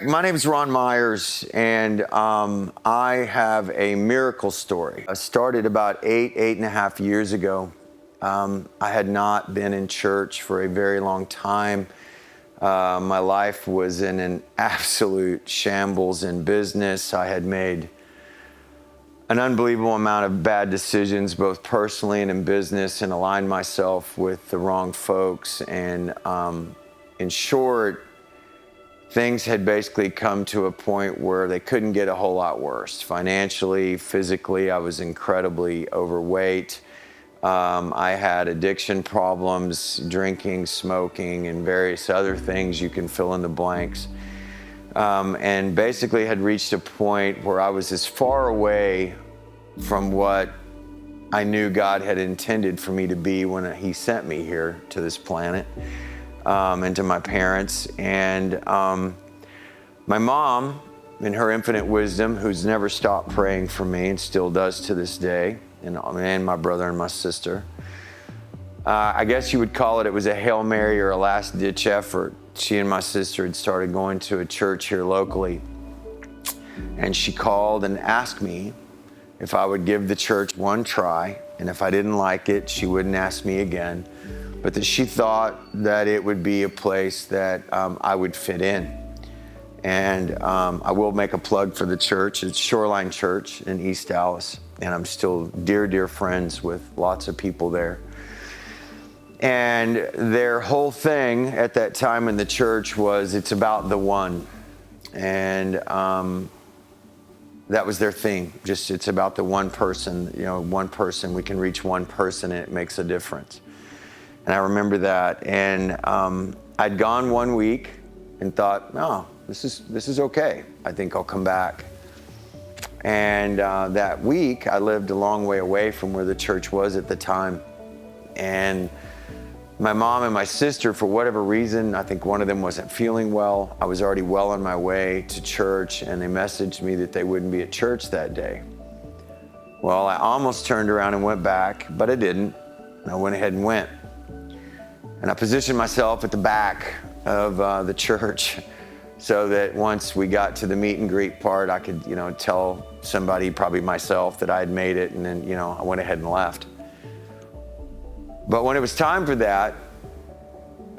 My name is Ron Miears, and I have a miracle story. I started about eight and a half years ago. I had not been in church for a very long time. My life was in an absolute shambles in business. I had made an unbelievable amount of bad decisions, both personally and in business, and aligned myself with the wrong folks. And in short, things had basically come to a point where they couldn't get a whole lot worse. Financially, physically, I was incredibly overweight. I had addiction problems, drinking, smoking, and various other things. You can fill in the blanks. And basically had reached a point where I was as far away from what I knew God had intended for me to be when He sent me here to this planet. And to my parents. And my mom, in her infinite wisdom, who's never stopped praying for me and still does to this day, and my brother and my sister. I guess you would call it was a Hail Mary or a last-ditch effort. She and my sister had started going to a church here locally. And she called and asked me if I would give the church one try. And if I didn't like it, she wouldn't ask me again. But that she thought that it would be a place that I would fit in. And I will make a plug for the church. It's Shoreline Church in East Dallas. And I'm still dear friends with lots of people there. And their whole thing at that time in the church was, it's about the one. And that was their thing. Just, it's about the one person, one person. We can reach one person and it makes a difference. And I remember that, and I'd gone 1 week and thought, no, this is okay. I think I'll come back. And that week, I lived a long way away from where the church was at the time. And my mom and my sister, for whatever reason, I think one of them wasn't feeling well. I was already well on my way to church, and they messaged me that they wouldn't be at church that day. Well, I almost turned around and went back, but I didn't. I went ahead and went. And I positioned myself at the back of the church so that once we got to the meet and greet part, I could, tell somebody, probably myself, that I had made it, and then, I went ahead and left. But when it was time for that,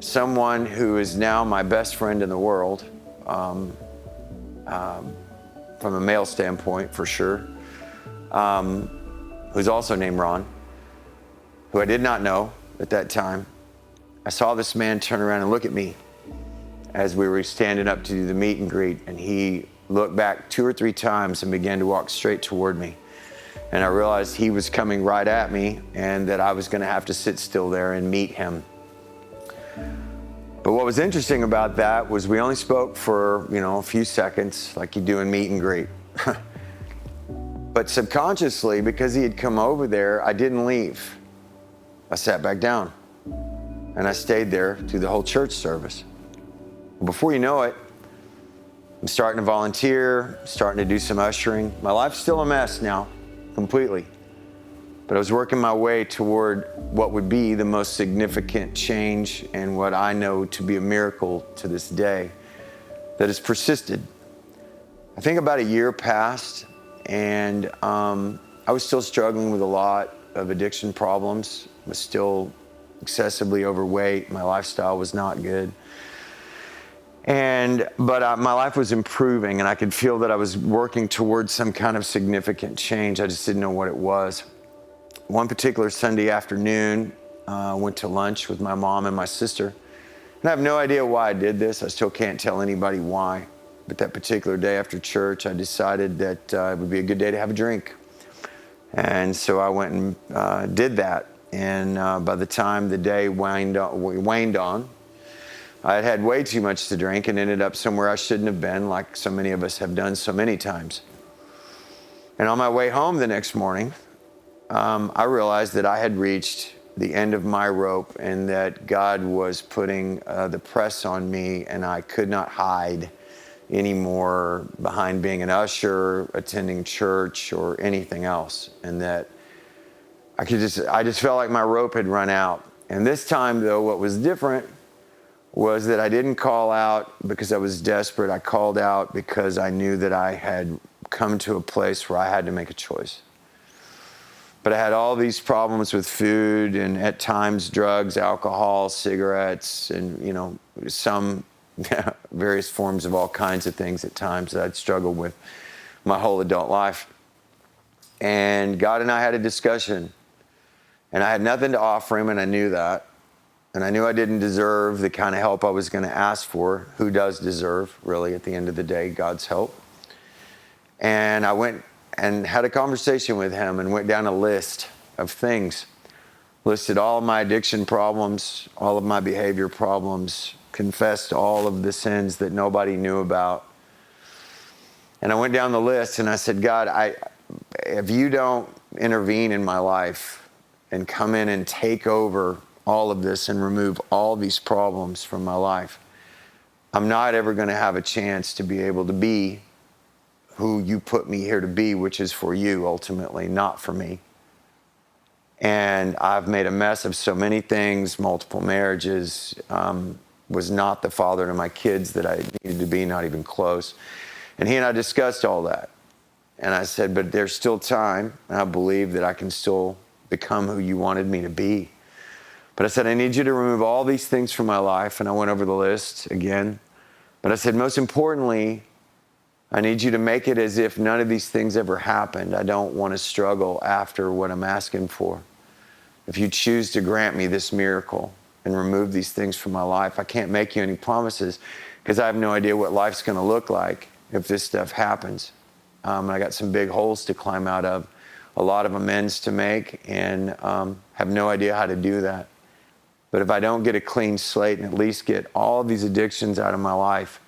someone who is now my best friend in the world, from a male standpoint for sure, who's also named Ron, who I did not know at that time, I saw this man turn around and look at me as we were standing up to do the meet and greet, and he looked back 2 or 3 times and began to walk straight toward me. And I realized he was coming right at me and that I was going to have to sit still there and meet him. But what was interesting about that was we only spoke for, a few seconds, like you do in meet and greet. But subconsciously, because he had come over there, I didn't leave. I sat back down. And I stayed there through the whole church service. Before you know it, I'm starting to volunteer, starting to do some ushering. My life's still a mess now, completely. But I was working my way toward what would be the most significant change and what I know to be a miracle to this day that has persisted. I think about a year passed, and I was still struggling with a lot of addiction problems. I was still excessively overweight. My lifestyle was not good. But my life was improving, and I could feel that I was working towards some kind of significant change. I just didn't know what it was. One particular Sunday afternoon, I went to lunch with my mom and my sister. And I have no idea why I did this. I still can't tell anybody why. But that particular day after church, I decided that it would be a good day to have a drink. And so I went and did that. And by the time the day waned on, I had had way too much to drink and ended up somewhere I shouldn't have been, like so many of us have done so many times. And on my way home the next morning, I realized that I had reached the end of my rope and that God was putting the press on me, and I could not hide anymore behind being an usher, attending church, or anything else. And that I just felt like my rope had run out. And this time, though, what was different was that I didn't call out because I was desperate. I called out because I knew that I had come to a place where I had to make a choice. But I had all these problems with food and at times drugs, alcohol, cigarettes, and, some various forms of all kinds of things at times that I'd struggled with my whole adult life. And God and I had a discussion, and I had nothing to offer him, and I knew that. And I knew I didn't deserve the kind of help I was going to ask for. Who does deserve, really, at the end of the day, God's help? And I went and had a conversation with him and went down a list of things. Listed all of my addiction problems, all of my behavior problems, confessed all of the sins that nobody knew about. And I went down the list and I said, God, if you don't intervene in my life and come in and take over all of this and remove all these problems from my life, I'm not ever going to have a chance to be able to be who you put me here to be, which is for you ultimately, not for me. And I've made a mess of so many things, multiple marriages, was not the father to my kids that I needed to be, not even close. And he and I discussed all that. And I said, but there's still time, and I believe that I can still become who you wanted me to be. But I said, I need you to remove all these things from my life. And I went over the list again. But I said, most importantly, I need you to make it as if none of these things ever happened. I don't want to struggle after what I'm asking for. If you choose to grant me this miracle and remove these things from my life, I can't make you any promises because I have no idea what life's going to look like if this stuff happens. I got some big holes to climb out of, a lot of amends to make, and have no idea how to do that. But if I don't get a clean slate and at least get all of these addictions out of my life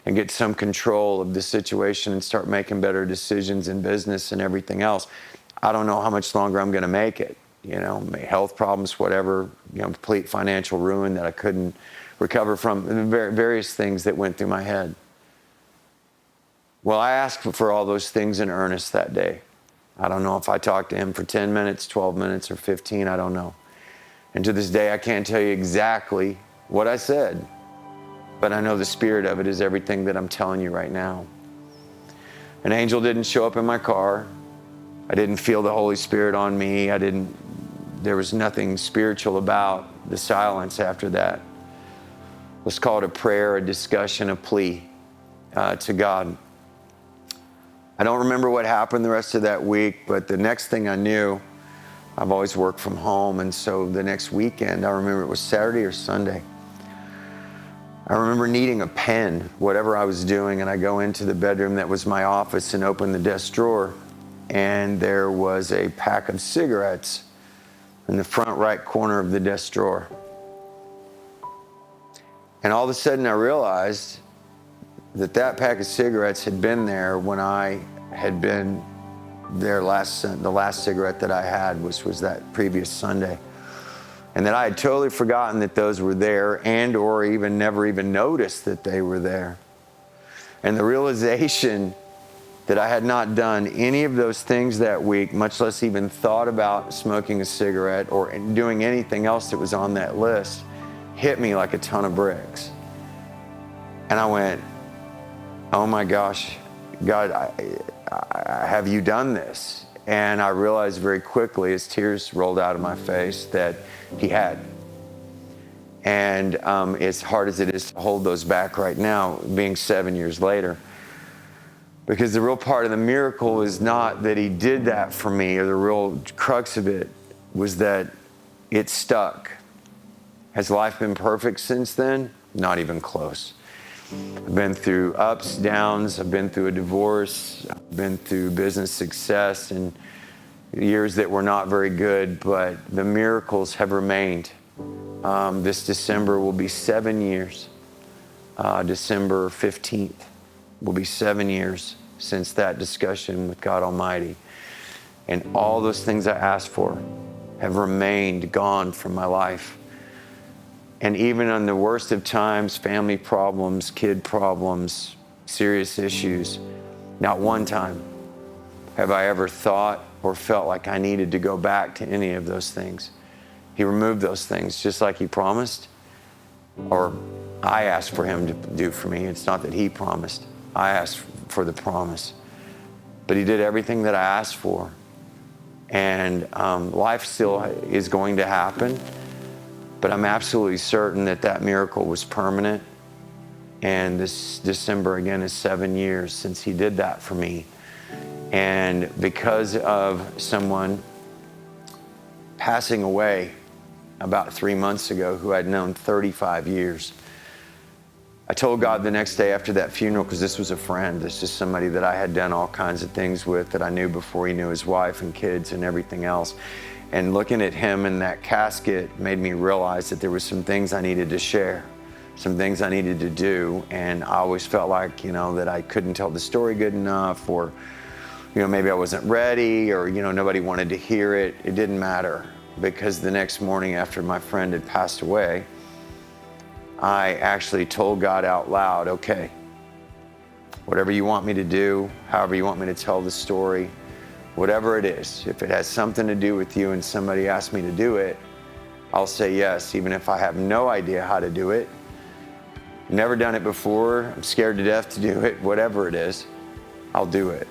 and get some control of the situation and start making better decisions in business and everything else, I don't know how much longer I'm going to make it. Health problems, whatever, complete financial ruin that I couldn't recover from, various things that went through my head. Well, I asked for all those things in earnest that day. I don't know if I talked to him for 10 minutes, 12 minutes, or 15, I don't know. And to this day, I can't tell you exactly what I said, but I know the spirit of it is everything that I'm telling you right now. An angel didn't show up in my car. I didn't feel the Holy Spirit on me. There was nothing spiritual about the silence after that. Let's call it a prayer, a discussion, a plea to God. I don't remember what happened the rest of that week, but the next thing I knew, I've always worked from home, and so the next weekend, I remember it was Saturday or Sunday, I remember needing a pen, whatever I was doing, and I go into the bedroom that was my office and open the desk drawer, and there was a pack of cigarettes in the front right corner of the desk drawer. And all of a sudden I realized that pack of cigarettes had been there when I had been there the last cigarette that I had, which was that previous Sunday. And that I had totally forgotten that those were there and or even never even noticed that they were there. And the realization that I had not done any of those things that week, much less even thought about smoking a cigarette or doing anything else that was on that list, hit me like a ton of bricks. And I went, oh my gosh, God, have you done this? And I realized very quickly as tears rolled out of my face that he had. And as hard as it is to hold those back right now, being 7 years later, because the real part of the miracle is not that he did that for me, or the real crux of it was that it stuck. Has life been perfect since then? Not even close. I've been through ups, downs. I've been through a divorce. I've been through business success and years that were not very good, but the miracles have remained. This December will be 7 years. December 15th will be 7 years since that discussion with God Almighty. And all those things I asked for have remained gone from my life. And even on the worst of times, family problems, kid problems, serious issues, not one time have I ever thought or felt like I needed to go back to any of those things. He removed those things just like he promised. or I asked for him to do for me. It's not that he promised. I asked for the promise. But he did everything that I asked for. And life still is going to happen, but I'm absolutely certain that that miracle was permanent. And this December, again, is 7 years since he did that for me. And because of someone passing away about 3 months ago who I'd known 35 years, I told God the next day after that funeral, because this was a friend, this is somebody that I had done all kinds of things with, that I knew before he knew his wife and kids and everything else. And looking at him in that casket made me realize that there were some things I needed to share, some things I needed to do. And I always felt like, that I couldn't tell the story good enough, or, maybe I wasn't ready, or, nobody wanted to hear it. It didn't matter, because the next morning after my friend had passed away, I actually told God out loud, okay, whatever you want me to do, however you want me to tell the story, whatever it is, if it has something to do with you and somebody asks me to do it, I'll say yes, even if I have no idea how to do it. Never done it before, I'm scared to death to do it, whatever it is, I'll do it.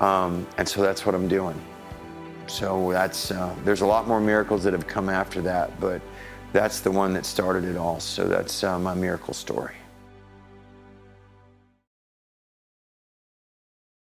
And so that's what I'm doing. So there's a lot more miracles that have come after that, but that's the one that started it all. So that's my miracle story.